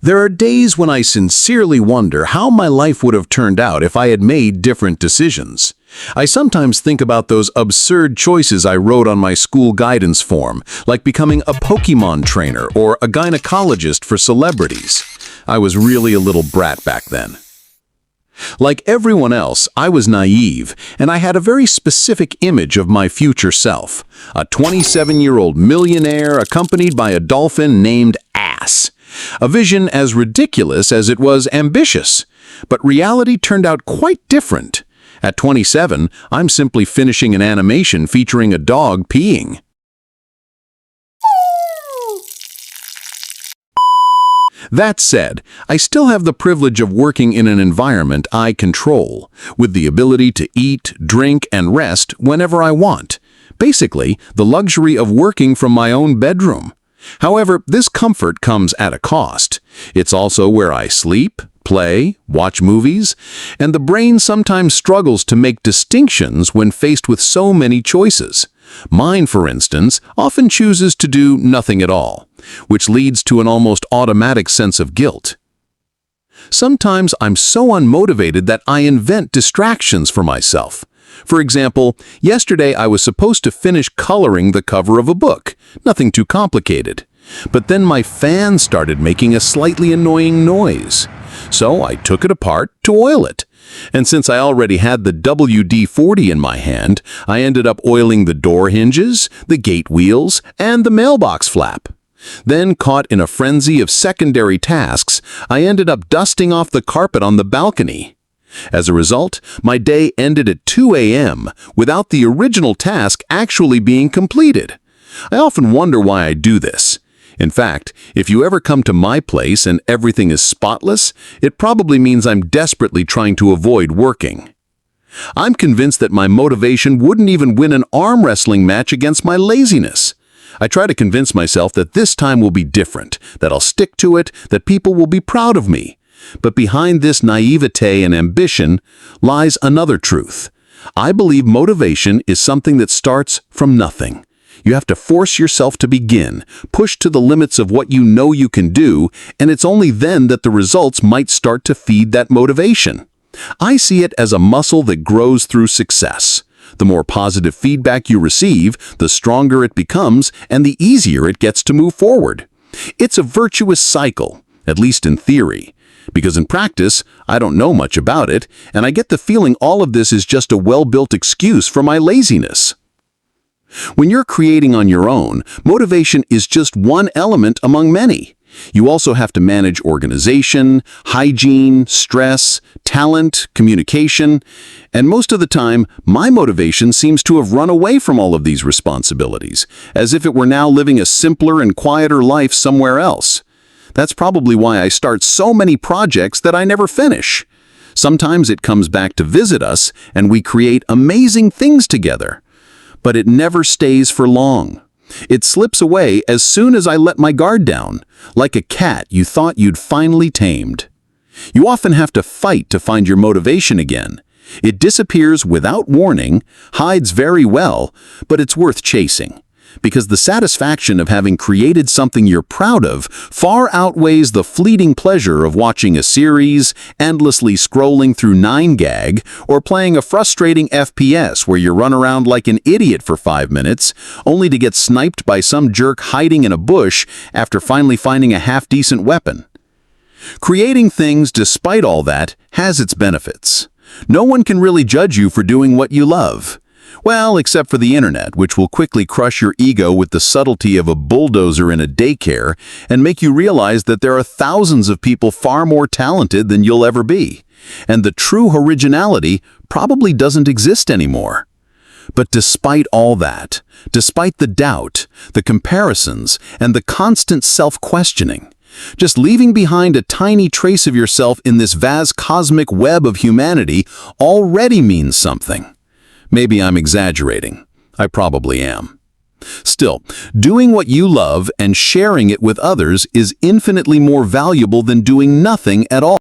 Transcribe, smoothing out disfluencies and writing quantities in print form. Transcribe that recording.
There are days when I sincerely wonder how my life would have turned out if I had made different decisions. I sometimes think about those absurd choices I wrote on my school guidance form, like becoming a Pokémon trainer or a gynecologist for celebrities. I was really a little brat back then. Like everyone else, I was naive, and I had a very specific image of my future self. A 27-year-old millionaire accompanied by a dolphin named Ass. A vision as ridiculous as it was ambitious. But reality turned out quite different. At 27, I'm simply finishing an animation featuring a dog peeing. That said, I still have the privilege of working in an environment I control, with the ability to eat, drink, and rest whenever I want. Basically, the luxury of working from my own bedroom. However, this comfort comes at a cost. It's also where I sleep, play, watch movies, and the brain sometimes struggles to make distinctions when faced with so many choices. Mine, for instance, often chooses to do nothing at all, which leads to an almost automatic sense of guilt. Sometimes I'm so unmotivated that I invent distractions for myself. For example, yesterday I was supposed to finish coloring the cover of a book, nothing too complicated. But then my fan started making a slightly annoying noise. So I took it apart to oil it. And since I already had the WD-40 in my hand, I ended up oiling the door hinges, the gate wheels, and the mailbox flap. Then, caught in a frenzy of secondary tasks, I ended up dusting off the carpet on the balcony. As a result, my day ended at 2 a.m. without the original task actually being completed. I often wonder why I do this. In fact, if you ever come to my place and everything is spotless, it probably means I'm desperately trying to avoid working. I'm convinced that my motivation wouldn't even win an arm wrestling match against my laziness. I try to convince myself that this time will be different, that I'll stick to it, that people will be proud of me. But behind this naivete and ambition lies another truth. I believe motivation is something that starts from nothing. You have to force yourself to begin, push to the limits of what you know you can do, and it's only then that the results might start to feed that motivation. I see it as a muscle that grows through success. The more positive feedback you receive, the stronger it becomes, and the easier it gets to move forward. It's a virtuous cycle, at least in theory. Because in practice, I don't know much about it, and I get the feeling all of this is just a well-built excuse for my laziness. When you're creating on your own, motivation is just one element among many. You also have to manage organization, hygiene, stress, talent, communication, and most of the time, my motivation seems to have run away from all of these responsibilities, as if it were now living a simpler and quieter life somewhere else. That's probably why I start so many projects that I never finish. Sometimes it comes back to visit us, and we create amazing things together. But it never stays for long. It slips away as soon as I let my guard down, like a cat you thought you'd finally tamed. You often have to fight to find your motivation again. It disappears without warning, hides very well, but it's worth chasing. Because the satisfaction of having created something you're proud of far outweighs the fleeting pleasure of watching a series, endlessly scrolling through 9gag, or playing a frustrating FPS where you run around like an idiot for 5 minutes, only to get sniped by some jerk hiding in a bush after finally finding a half-decent weapon. Creating things, despite all that, has its benefits. No one can really judge you for doing what you love. Well, except for the internet, which will quickly crush your ego with the subtlety of a bulldozer in a daycare and make you realize that there are thousands of people far more talented than you'll ever be, and the true originality probably doesn't exist anymore. But despite all that, despite the doubt, the comparisons, and the constant self-questioning, just leaving behind a tiny trace of yourself in this vast cosmic web of humanity already means something. Maybe I'm exaggerating. I probably am. Still, doing what you love and sharing it with others is infinitely more valuable than doing nothing at all.